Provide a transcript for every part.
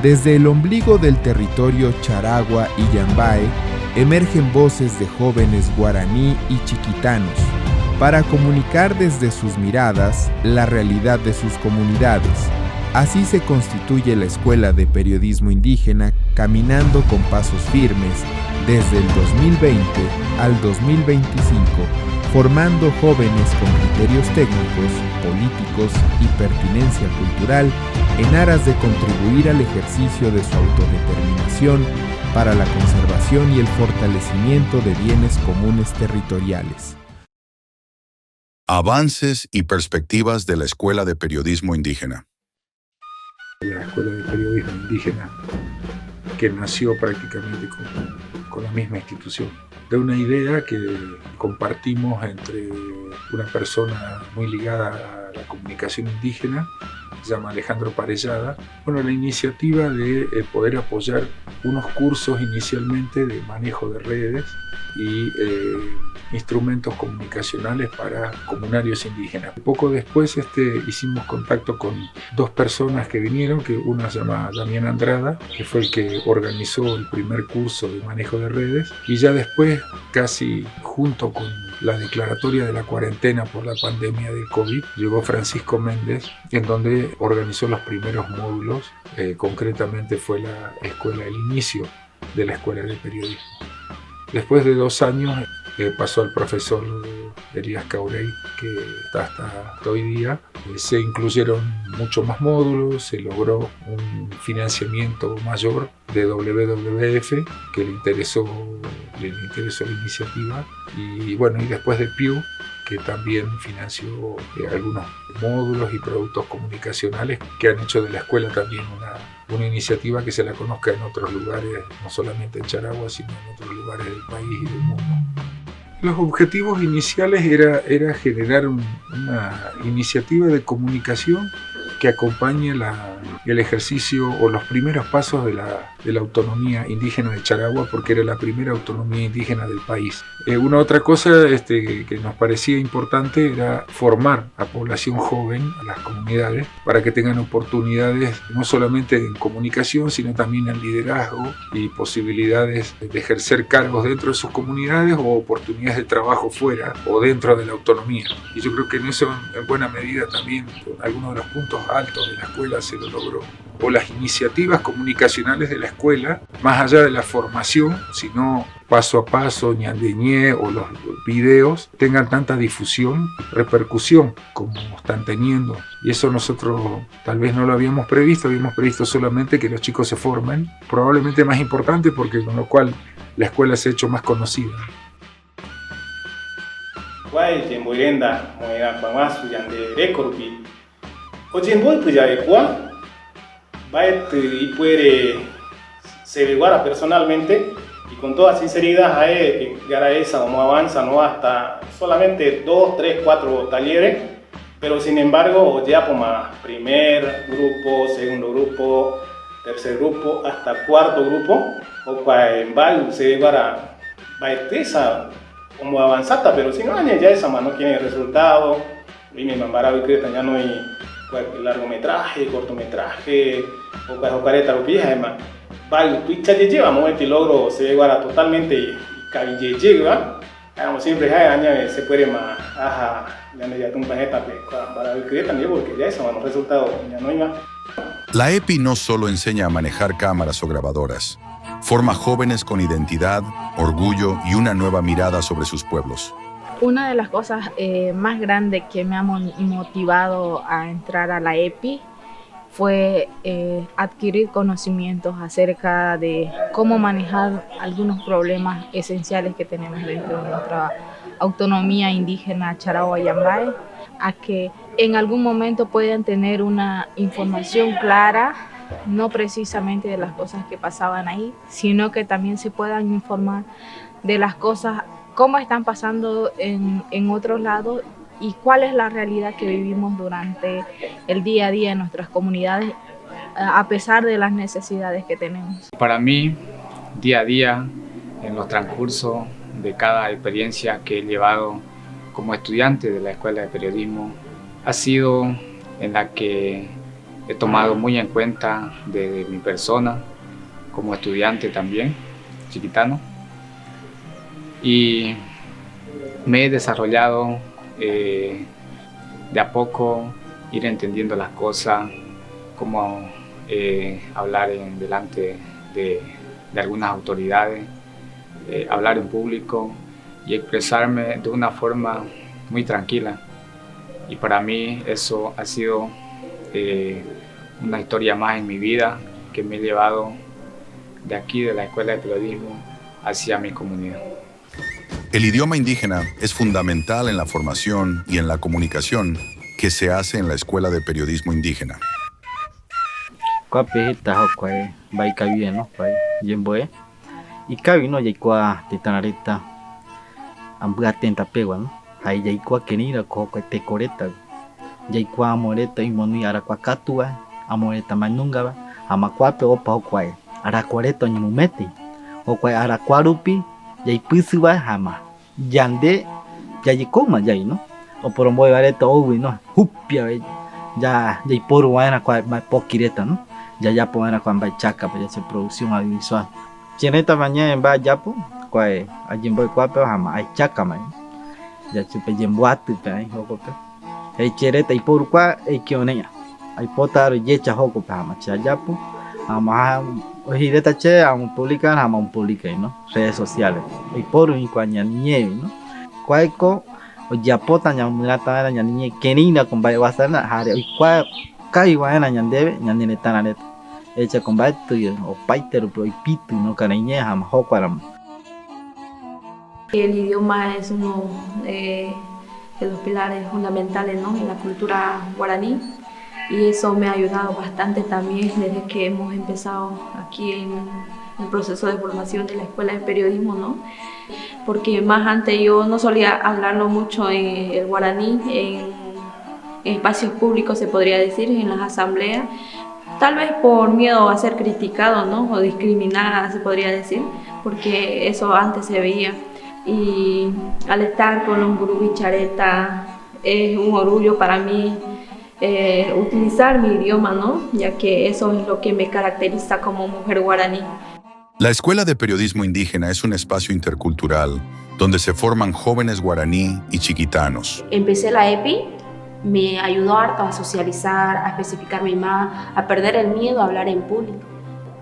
Desde el ombligo del territorio Charagua y Yambae emergen voces de jóvenes guaraní y chiquitanos para comunicar desde sus miradas la realidad de sus comunidades. Así se constituye la Escuela de Periodismo Indígena, caminando con pasos firmes desde el 2020 al 2025, formando jóvenes con criterios técnicos, políticos y pertinencia cultural en aras de contribuir al ejercicio de su autodeterminación para la conservación y el fortalecimiento de bienes comunes territoriales. Avances y perspectivas de la Escuela de Periodismo Indígena. La Escuela de Periodismo Indígena, que nació prácticamente con la misma institución, de una idea que compartimos entre una persona muy ligada a la comunicación indígena, se llama Alejandro Parellada. Bueno, la iniciativa de poder apoyar unos cursos inicialmente de manejo de redes y instrumentos comunicacionales para comunarios indígenas. Poco después hicimos contacto con dos personas que vinieron, que una se llama Damián Andrada, que fue el que organizó el primer curso de manejo de redes, y ya después, casi junto con la declaratoria de la cuarentena por la pandemia del COVID, llegó Francisco Méndez, en donde organizó los primeros módulos. Concretamente fue la escuela, el inicio de la Escuela de Periodismo. Después de 2 años pasó al profesor Elías Caurey, que está hasta hoy día. Se incluyeron muchos más módulos, se logró un financiamiento mayor de WWF, que le interesó la iniciativa, y bueno, y después de Pew, que también financió algunos módulos y productos comunicacionales que han hecho de la escuela también una iniciativa que se la conozca en otros lugares, no solamente en Charagua, sino en otros lugares del país y del mundo. Los objetivos iniciales era generar una iniciativa de comunicación que acompañe el ejercicio o los primeros pasos de la autonomía indígena de Charagua, porque era la primera autonomía indígena del país. Una otra cosa que nos parecía importante era formar a población joven, a las comunidades, para que tengan oportunidades no solamente en comunicación, sino también en liderazgo y posibilidades de ejercer cargos dentro de sus comunidades o oportunidades de trabajo fuera o dentro de la autonomía. Y yo creo que en eso, en buena medida, también algunos de los puntos altos de la escuela se lo logró. O las iniciativas comunicacionales de la escuela, más allá de la formación, sino paso a paso, ñandeñé o los videos, tengan tanta difusión, repercusión como están teniendo. Y eso nosotros tal vez no lo habíamos previsto solamente que los chicos se formen, probablemente más importante porque con lo cual la escuela se ha hecho más conocida. Y puede averiguar personalmente y con toda sinceridad que esa no avanza no hasta solamente 2, 3, 4 talleres, pero sin embargo ya como primer grupo, segundo grupo, tercer grupo, hasta cuarto grupo, o en varios se averiguar esa como avanzada, pero si no ya esa no tiene resultado, y me mandará ya no hay largometraje, cortometraje, o 40 rupias, además. Vale, tú ya llevamos este logro, se llega totalmente y llega, siempre se puede más, ya un planeta para el que también, porque ya eso, los resultados ya no hay más. La EPI no solo enseña a manejar cámaras o grabadoras, forma jóvenes con identidad, orgullo y una nueva mirada sobre sus pueblos. Una de las cosas más grandes que me ha motivado a entrar a la EPI fue adquirir conocimientos acerca de cómo manejar algunos problemas esenciales que tenemos dentro de nuestra autonomía indígena Charagua y Yambae, a que en algún momento puedan tener una información clara, no precisamente de las cosas que pasaban ahí, sino que también se puedan informar de las cosas cómo están pasando en otros lados y cuál es la realidad que vivimos durante el día a día en nuestras comunidades, a pesar de las necesidades que tenemos. Para mí, día a día, en los transcursos de cada experiencia que he llevado como estudiante de la Escuela de Periodismo, ha sido en la que he tomado muy en cuenta de mi persona como estudiante también, chiquitano, y me he desarrollado de a poco, ir entendiendo las cosas, cómo hablar delante de algunas autoridades, hablar en público y expresarme de una forma muy tranquila. Y para mí eso ha sido una historia más en mi vida que me ha llevado de aquí, de la Escuela de Periodismo, hacia mi comunidad. El idioma indígena es fundamental en la formación y en la comunicación que se hace en la Escuela de Periodismo Indígena. Yande yayikoma yai no o poromboy vareta owi no hupia ya por vaina kwa pokireta no ya yapo vaina kwa chaka para hacer producción audiovisual cheneta mañana en ba yapo kwa ajimboy kwa pe hama ai chaka mai ya chupe jembuatu pe ai hoko pe ai chereta y por kwa ai kioneya ai potaro yecha hoko pe hama cha yapo hama Ojireta che a un publicar a un publicar, ¿no? Redes sociales. Y por un cuaña niñe, ¿no? Cuaico o ya pota ña murata era ña niñe kenina con bai wasana hare y cua kai waena ña debe ña ni tanaret. Echa con bai tu o paiter pro y pitu no cariñe ham hokaram. El idioma es uno de los pilares fundamentales, ¿no?, en la cultura guaraní. Y eso me ha ayudado bastante también desde que hemos empezado aquí en el proceso de formación de la Escuela de Periodismo, ¿no? Porque más antes yo no solía hablarlo mucho en el guaraní, en espacios públicos se podría decir, en las asambleas, tal vez por miedo a ser criticado, ¿no?, o discriminada se podría decir, porque eso antes se veía. Y al estar con los gurú Chareta es un orgullo para mí utilizar mi idioma, ¿no?, ya que eso es lo que me caracteriza como mujer guaraní. La Escuela de Periodismo Indígena es un espacio intercultural donde se forman jóvenes guaraní y chiquitanos. Empecé la EPI, me ayudó harto a socializar, a especificarme más, a perder el miedo a hablar en público.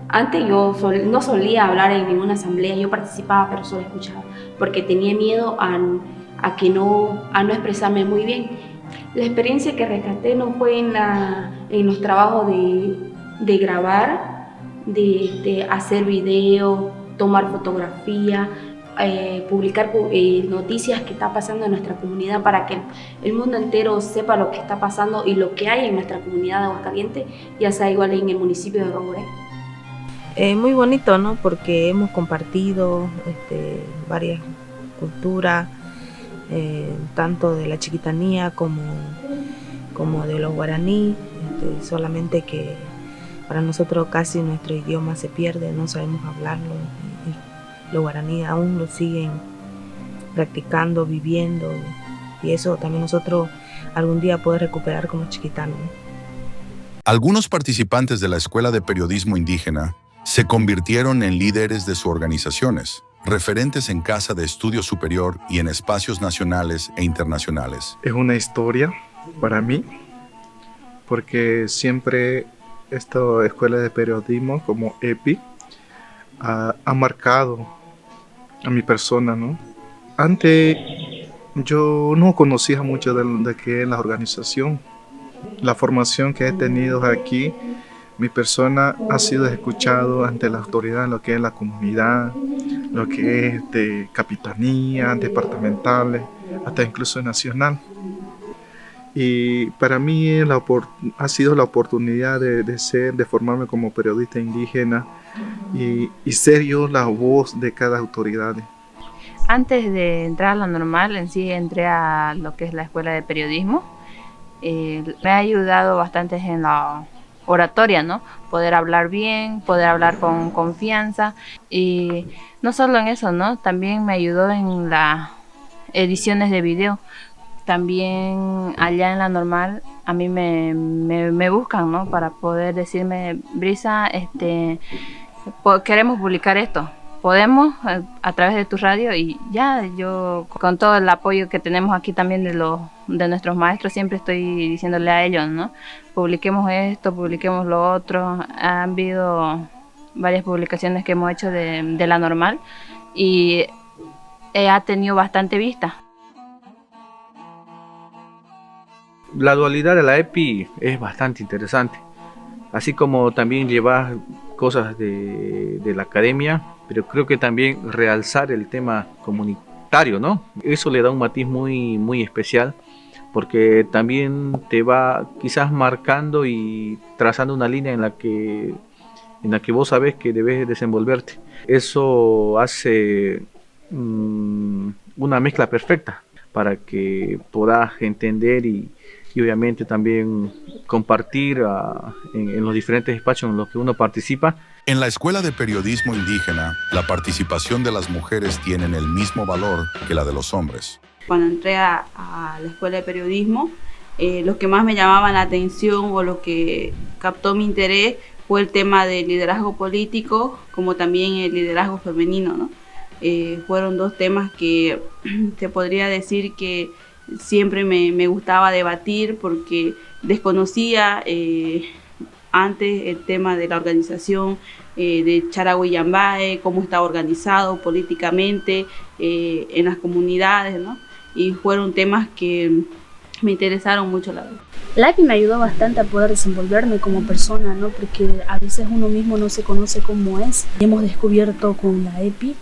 Antes yo no solía hablar en ninguna asamblea, yo participaba pero solo escuchaba, porque tenía miedo a no expresarme muy bien. La experiencia que rescaté no fue en los trabajos de grabar, de hacer video, tomar fotografía, publicar noticias que está pasando en nuestra comunidad para que el mundo entero sepa lo que está pasando y lo que hay en nuestra comunidad de Aguascalientes, ya sea igual en el municipio de Roboré. Muy bonito, ¿no?, porque hemos compartido varias culturas, tanto de la chiquitanía como de los guaraní, solamente que para nosotros casi nuestro idioma se pierde, no sabemos hablarlo, y los guaraní aún lo siguen practicando, viviendo, y eso también nosotros algún día podemos recuperar como chiquitanos, ¿no? Algunos participantes de la Escuela de Periodismo Indígena se convirtieron en líderes de sus organizaciones, referentes en Casa de Estudio Superior y en espacios nacionales e internacionales. Es una historia para mí, porque siempre esta Escuela de Periodismo como EPI ha marcado a mi persona, ¿no? Antes yo no conocía mucho de qué es la organización. La formación que he tenido aquí, mi persona ha sido escuchado ante la autoridad en lo que es la comunidad, lo que es de capitanía, departamentales, hasta incluso nacional. Y para mí ha sido la oportunidad de formarme como periodista indígena y ser yo la voz de cada autoridad. Antes de entrar a la normal, en sí entré a lo que es la Escuela de Periodismo. Me ha ayudado bastante en la oratoria, ¿no? Poder hablar bien, poder hablar con confianza, y no solo en eso, ¿no? También me ayudó en las ediciones de video. También allá en la normal a mí me buscan, ¿no? Para poder decirme, Brisa, queremos publicar esto. Podemos a través de tu radio, y ya yo con todo el apoyo que tenemos aquí también de nuestros maestros, siempre estoy diciéndole a ellos, ¿no? Publiquemos esto, publiquemos lo otro. Han habido varias publicaciones que hemos hecho de la normal y ha tenido bastante vista. La dualidad de la EPI es bastante interesante, así como también llevar cosas de la academia, pero creo que también realzar el tema comunitario, ¿no? Eso le da un matiz muy, muy especial, porque también te va quizás marcando y trazando una línea en la que vos sabes que debes desenvolverte. Eso hace una mezcla perfecta para que puedas entender y obviamente también compartir en los diferentes espacios en los que uno participa. En la Escuela de Periodismo Indígena, la participación de las mujeres tiene el mismo valor que la de los hombres. Cuando entré a la Escuela de Periodismo, lo que más me llamaba la atención o lo que captó mi interés fue el tema del liderazgo político, como también el liderazgo femenino, ¿no? Fueron dos temas que se podría decir que siempre me gustaba debatir, porque desconocía antes el tema de la organización de Charagua y Yambae, cómo estaba organizado políticamente en las comunidades, ¿no? Y fueron temas que me interesaron mucho, la verdad. La EPI me ayudó bastante a poder desenvolverme como persona, ¿no? Porque a veces uno mismo no se conoce cómo es. Hemos descubierto con la EPI,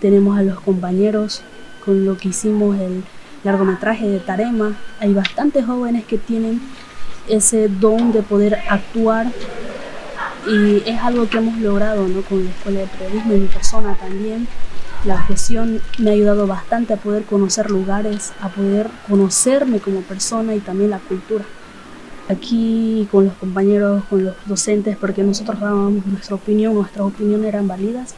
tenemos a los compañeros con lo que hicimos el largometraje de Tarema. Hay bastantes jóvenes que tienen ese don de poder actuar, y es algo que hemos logrado, ¿no? Con la Escuela de Periodismo y mi persona también. La gestión me ha ayudado bastante a poder conocer lugares, a poder conocerme como persona y también la cultura. Aquí con los compañeros, con los docentes, porque nosotros dábamos nuestra opinión, nuestras opiniones eran válidas,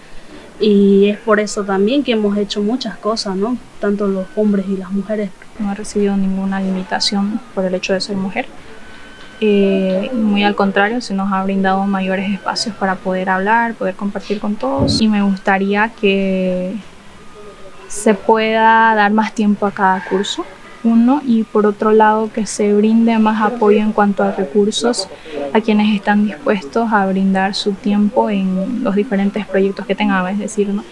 y es por eso también que hemos hecho muchas cosas, ¿no? Tanto los hombres y las mujeres. No he recibido ninguna limitación por el hecho de ser mujer. Muy al contrario, se nos ha brindado mayores espacios para poder hablar, poder compartir con todos, y me gustaría que se pueda dar más tiempo a cada curso, uno, y por otro lado que se brinde más apoyo en cuanto a recursos a quienes están dispuestos a brindar su tiempo en los diferentes proyectos que tengan. Es decir, ¿no?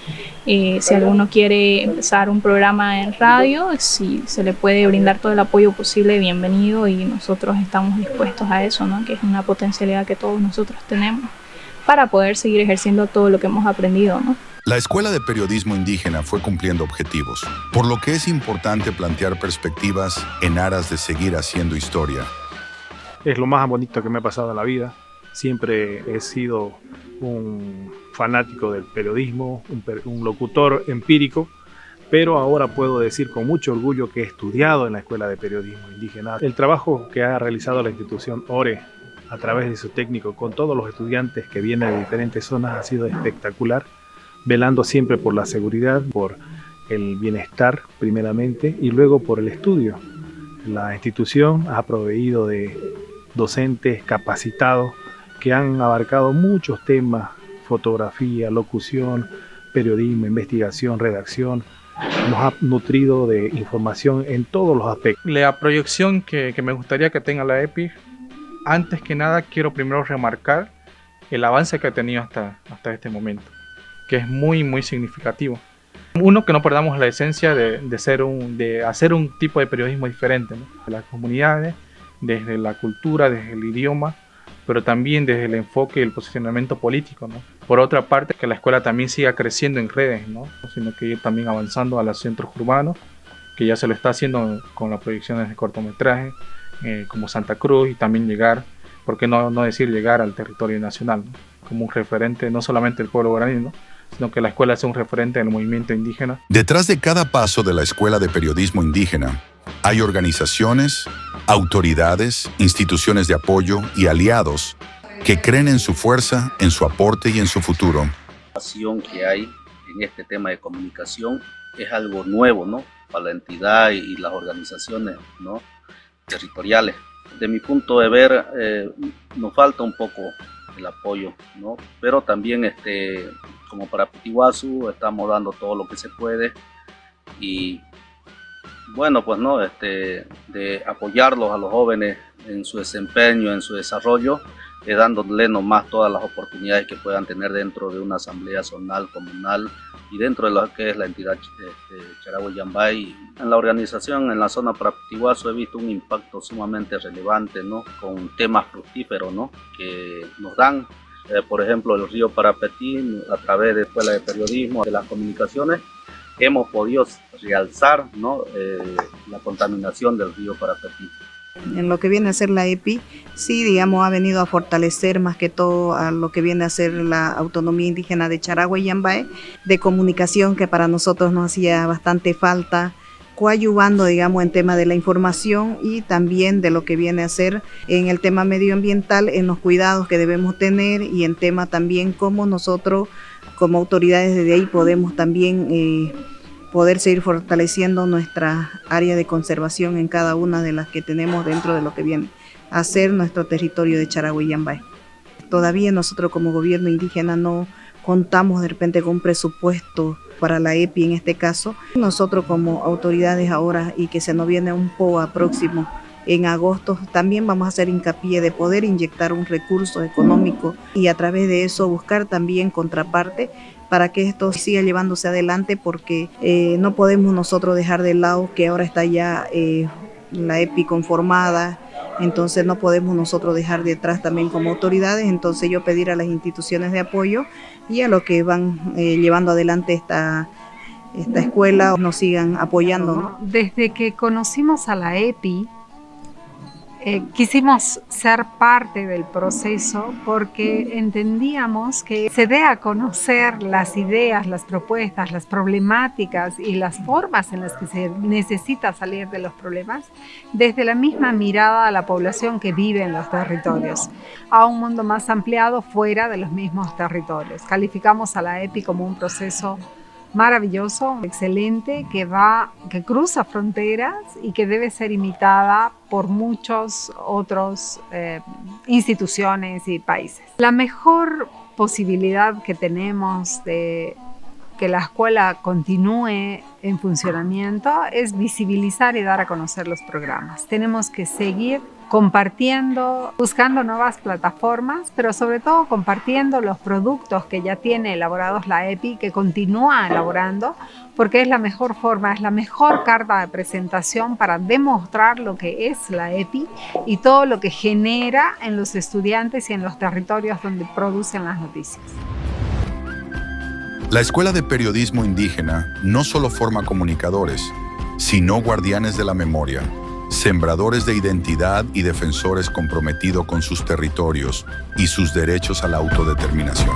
Si alguno quiere empezar un programa en radio, si se le puede brindar todo el apoyo posible, bienvenido, y nosotros estamos dispuestos a eso, ¿no? Que es una potencialidad que todos nosotros tenemos para poder seguir ejerciendo todo lo que hemos aprendido, ¿no? La Escuela de Periodismo Indígena fue cumpliendo objetivos, por lo que es importante plantear perspectivas en aras de seguir haciendo historia. Es lo más bonito que me ha pasado en la vida. Siempre he sido un fanático del periodismo, un locutor empírico, pero ahora puedo decir con mucho orgullo que he estudiado en la Escuela de Periodismo Indígena. El trabajo que ha realizado la institución ORE a través de su técnico con todos los estudiantes que vienen de diferentes zonas ha sido espectacular, velando siempre por la seguridad, por el bienestar primeramente y luego por el estudio. La institución ha proveído de docentes capacitados que han abarcado muchos temas: fotografía, locución, periodismo, investigación, redacción. Nos ha nutrido de información en todos los aspectos. La proyección que me gustaría que tenga la EPI, antes que nada quiero primero remarcar el avance que ha tenido hasta este momento, que es muy, muy significativo. Uno, que no perdamos la esencia de hacer un tipo de periodismo diferente, ¿no? De las comunidades, desde la cultura, desde el idioma, pero también desde el enfoque y el posicionamiento político, ¿no? Por otra parte, que la escuela también siga creciendo en redes, ¿no? Sino que ir también avanzando a los centros urbanos, que ya se lo está haciendo con las proyecciones de cortometraje, como Santa Cruz, y también llegar, ¿por qué no decir llegar al territorio nacional, ¿no? Como un referente no solamente del pueblo guaraní, ¿no? Sino que la escuela sea un referente del movimiento indígena. Detrás de cada paso de la Escuela de Periodismo Indígena hay organizaciones, autoridades, instituciones de apoyo y aliados que creen en su fuerza, en su aporte y en su futuro. La pasión que hay en este tema de comunicación es algo nuevo, ¿no? Para la entidad y las organizaciones, ¿no? Territoriales. de mi punto de ver, nos falta un poco el apoyo, ¿no? Pero también como para Pitiguazú estamos dando todo lo que se puede y bueno, pues no, de apoyarlos a los jóvenes en su desempeño, en su desarrollo, dándole nomás todas las oportunidades que puedan tener dentro de una asamblea zonal, comunal y dentro de lo que es la entidad Charagua y Yambay. En la organización, en la zona para Pitiguazú, he visto un impacto sumamente relevante, ¿no? Con temas fructíferos, ¿no? Que nos dan, por ejemplo, el río Parapetí, a través de Escuela de Periodismo, de las comunicaciones, hemos podido realzar, ¿no? La contaminación del río Parapetí. En lo que viene a ser la EPI, sí, digamos, ha venido a fortalecer más que todo a lo que viene a ser la autonomía indígena de Charagua y Yambay, de comunicación que para nosotros nos hacía bastante falta, coadyuvando, digamos, en tema de la información y también de lo que viene a ser en el tema medioambiental, en los cuidados que debemos tener y en tema también cómo nosotros como autoridades desde ahí podemos también poder seguir fortaleciendo nuestra área de conservación en cada una de las que tenemos dentro de lo que viene a ser nuestro territorio de Charagua y Yambay. Todavía nosotros como gobierno indígena no contamos de repente con un presupuesto para la EPI en este caso. Nosotros como autoridades ahora y que se nos viene un POA próximo en agosto, también vamos a hacer hincapié de poder inyectar un recurso económico y a través de eso buscar también contraparte para que esto siga llevándose adelante porque no podemos nosotros dejar de lado que ahora está ya la EPI conformada, entonces no podemos nosotros dejar detrás también como autoridades, entonces yo pedir a las instituciones de apoyo y a los que van llevando adelante esta escuela nos sigan apoyando, ¿no? Desde que conocimos a la EPI, quisimos ser parte del proceso porque entendíamos que se dé a conocer las ideas, las propuestas, las problemáticas y las formas en las que se necesita salir de los problemas desde la misma mirada a la población que vive en los territorios, a un mundo más ampliado fuera de los mismos territorios. Calificamos a la EPI como un proceso maravilloso, excelente, que cruza fronteras y que debe ser imitada por muchos otros instituciones y países. La mejor posibilidad que tenemos de que la escuela continúe en funcionamiento es visibilizar y dar a conocer los programas. Tenemos que seguir compartiendo, buscando nuevas plataformas, pero sobre todo compartiendo los productos que ya tiene elaborados la EPI, que continúa elaborando, porque es la mejor forma, es la mejor carta de presentación para demostrar lo que es la EPI y todo lo que genera en los estudiantes y en los territorios donde producen las noticias. La Escuela de Periodismo Indígena no solo forma comunicadores, sino guardianes de la memoria, sembradores de identidad y defensores comprometidos con sus territorios y sus derechos a la autodeterminación.